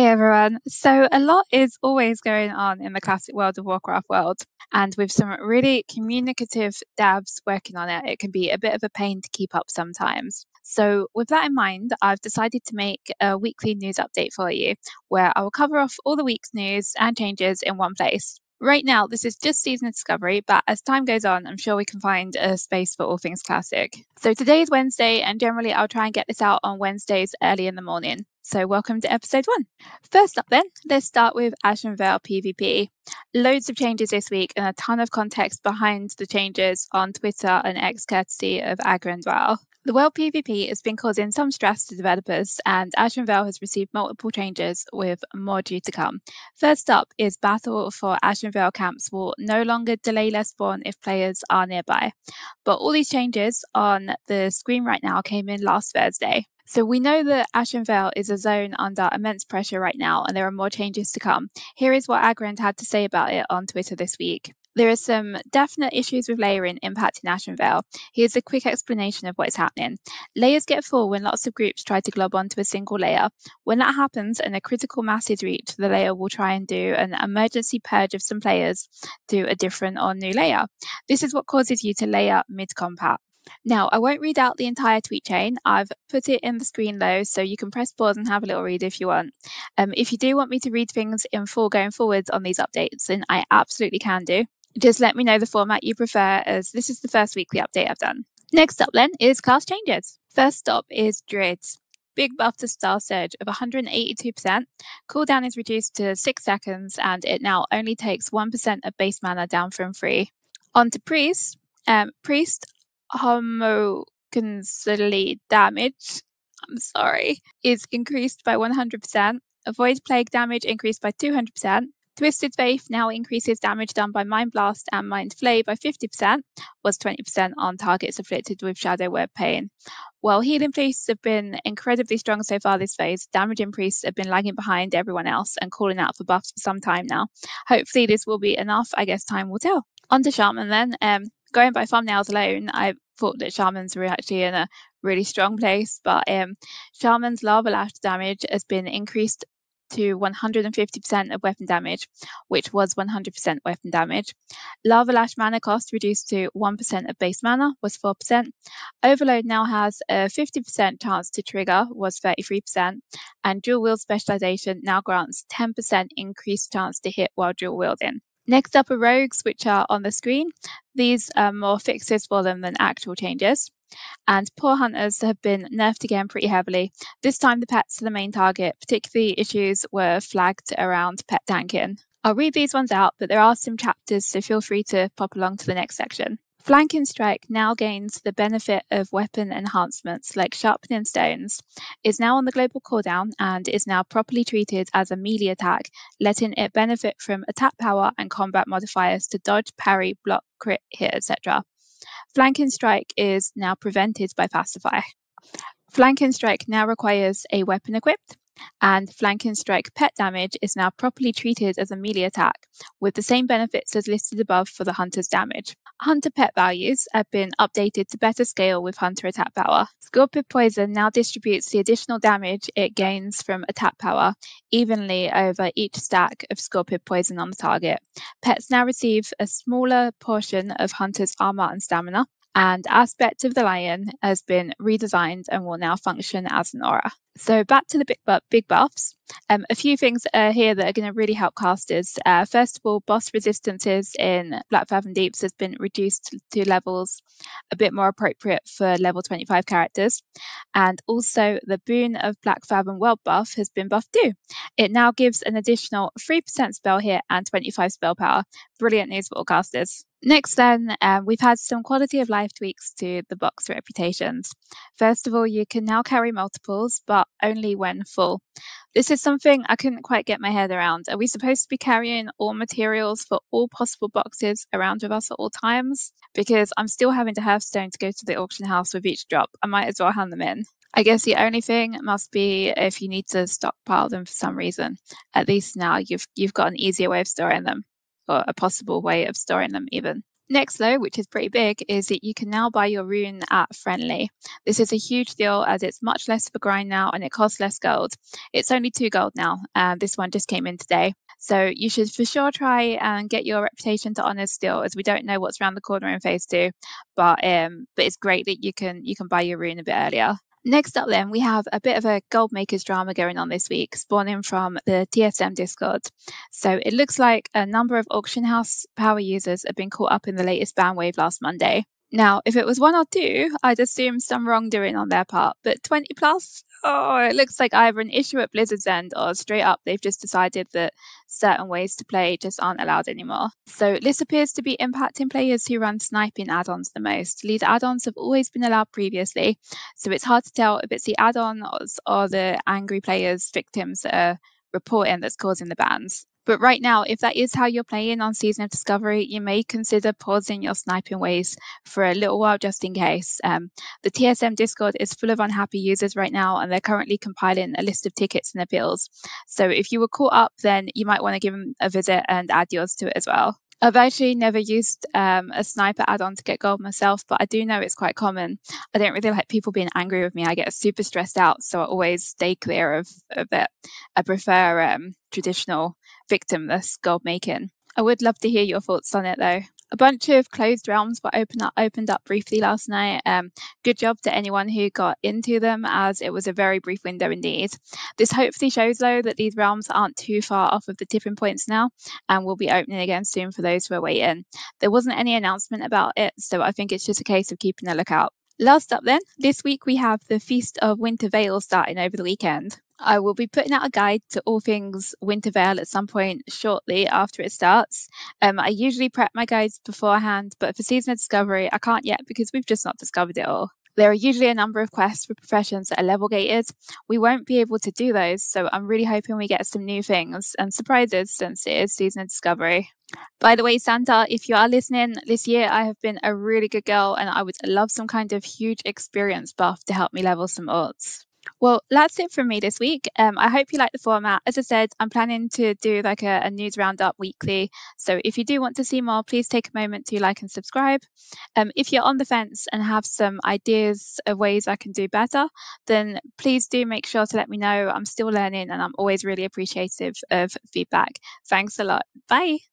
everyone. So a lot is always going on in the classic World of Warcraft world, and with some really communicative devs working on it, it can be a bit of a pain to keep up sometimes. So with that in mind, I've decided to make a weekly news update for you, where I will cover off all the week's news and changes in one place. Right now, this is just season discovery, but as time goes on, I'm sure we can find a space for all things classic. So today is Wednesday, and generally I'll try and get this out on Wednesdays early in the morning. So welcome to episode 1. First up then, let's start with Ashenvale PvP. Loads of changes this week and a ton of context behind the changes on Twitter and X courtesy of Ashenvale. The World PvP has been causing some stress to developers, and Ashenvale has received multiple changes with more due to come. First up is Battle for Ashenvale camps will no longer delay their spawn if players are nearby. But all these changes on the screen right now came in last Thursday. So we know that Ashenvale is a zone under immense pressure right now, and there are more changes to come. Here is what Agrand had to say about it on Twitter this week. There are some definite issues with layering impacting Ashenvale. Here's a quick explanation of what is happening. Layers get full when lots of groups try to glob onto a single layer. When that happens and a critical mass is reached, the layer will try and do an emergency purge of some players to a different or new layer. This is what causes you to layer mid-combat. Now, I won't read out the entire tweet chain. I've put it in the screen though, so you can press pause and have a little read if you want. If you do want me to read things in full going forwards on these updates, then I absolutely can do. Just let me know the format you prefer, as this is the first weekly update I've done. Next up then is class changes. First up is Druids. Big buff to Star Surge of 182%. Cooldown is reduced to 6 seconds, and it now only takes 1% of base mana down from 3. On to Priest. Priest homoconsolely damage, is increased by 100%. Avoid plague damage increased by 200%. Twisted Faith now increases damage done by Mind Blast and Mind Flay by 50%, was 20% on targets afflicted with Shadow Word Pain. While healing priests have been incredibly strong so far this phase, damaging priests have been lagging behind everyone else and calling out for buffs for some time now. Hopefully this will be enough. I guess time will tell. On to Shaman then. Going by thumbnails alone, I thought that Shamans were actually in a really strong place, but Shaman's Lava Lash damage has been increased to 150% of weapon damage, which was 100% weapon damage. Lava Lash mana cost reduced to 1% of base mana, was 4%. Overload now has a 50% chance to trigger, was 33%. And dual wield specialization now grants 10% increased chance to hit while dual wielding. Next up are rogues, which are on the screen. These are more fixes for them than actual changes. And poor hunters have been nerfed again pretty heavily. This time the pets are the main target. Particularly issues were flagged around pet tanking. I'll read these ones out, but there are some chapters, so feel free to pop along to the next section. Flanking Strike now gains the benefit of weapon enhancements like Sharpening Stones, is now on the global cooldown and is now properly treated as a melee attack, letting it benefit from attack power and combat modifiers to dodge, parry, block, crit, hit, etc. Flanking Strike is now prevented by Pacify. Flanking Strike now requires a weapon equipped, and Flanking Strike pet damage is now properly treated as a melee attack, with the same benefits as listed above for the Hunter's damage. Hunter pet values have been updated to better scale with Hunter attack power. Scorpion Poison now distributes the additional damage it gains from attack power evenly over each stack of Scorpion Poison on the target. Pets now receive a smaller portion of Hunter's armor and stamina, and Aspect of the Lion has been redesigned and will now function as an aura. So back to the big buffs. A few things here that are going to really help casters. First of all, boss resistances in Black Fathom Deeps has been reduced to levels a bit more appropriate for level 25 characters. And also the Boon of Black Fathom World buff has been buffed too. It now gives an additional 3% spell hit and 25 spell power. Brilliant news for all casters. Next then, we've had some quality of life tweaks to the box reputations. First of all, you can now carry multiples, but only when full. This is something I couldn't quite get my head around. Are we supposed to be carrying all materials for all possible boxes around with us at all times? Because I'm still having to Hearthstone to go to the auction house with each drop. I might as well hand them in. I guess the only thing must be if you need to stockpile them for some reason. At least now you've got an easier way of storing them, or a possible way of storing them even. Next though, which is pretty big, is that you can now buy your rune at Friendly. This is a huge deal as it's much less of a grind now and it costs less gold. It's only 2 gold now, and this one just came in today. So you should for sure try and get your reputation to honours still, as we don't know what's around the corner in phase 2. But it's great that you can buy your rune a bit earlier. Next up then, we have a bit of a gold makers drama going on this week, spawning from the TSM Discord. So it looks like a number of auction house power users have been caught up in the latest ban wave last Monday. Now, if it was 1 or 2, I'd assume some wrongdoing on their part, but 20 plus? Oh, it looks like either an issue at Blizzard's end or straight up they've just decided that certain ways to play just aren't allowed anymore. So this appears to be impacting players who run sniping add-ons the most. These add-ons have always been allowed previously, so it's hard to tell if it's the add-ons or the angry players, victims that are reporting that's causing the bans. But right now, if that is how you're playing on Season of Discovery, you may consider pausing your sniping ways for a little while just in case. The TSM Discord is full of unhappy users right now, and they're currently compiling a list of tickets and appeals. So if you were caught up, then you might want to give them a visit and add yours to it as well. I've actually never used a sniper add-on to get gold myself, but I do know it's quite common. I don't really like people being angry with me. I get super stressed out, so I always stay clear of it. I prefer traditional victimless gold making. I would love to hear your thoughts on it though. A bunch of closed realms were opened up briefly last night. Good job to anyone who got into them, as it was a very brief window indeed. This hopefully shows though that these realms aren't too far off of the tipping points now and will be opening again soon for those who are waiting. There wasn't any announcement about it, so I think it's just a case of keeping a lookout. Last up then, this week we have the Feast of Winter Veil starting over the weekend. I will be putting out a guide to all things Winter Veil at some point shortly after it starts. I usually prep my guides beforehand, but for Season of Discovery, I can't yet because we've just not discovered it all. There are usually a number of quests for professions that are level gated. We won't be able to do those, so I'm really hoping we get some new things and surprises since it is Season of Discovery. By the way, Santa, if you are listening, this year I have been a really good girl and I would love some kind of huge experience buff to help me level some odds. Well, that's it from me this week. I hope you like the format. As I said, I'm planning to do like a news roundup weekly. So if you do want to see more, please take a moment to like and subscribe. If you're on the fence and have some ideas of ways I can do better, then please do make sure to let me know. I'm still learning and I'm always really appreciative of feedback. Thanks a lot. Bye.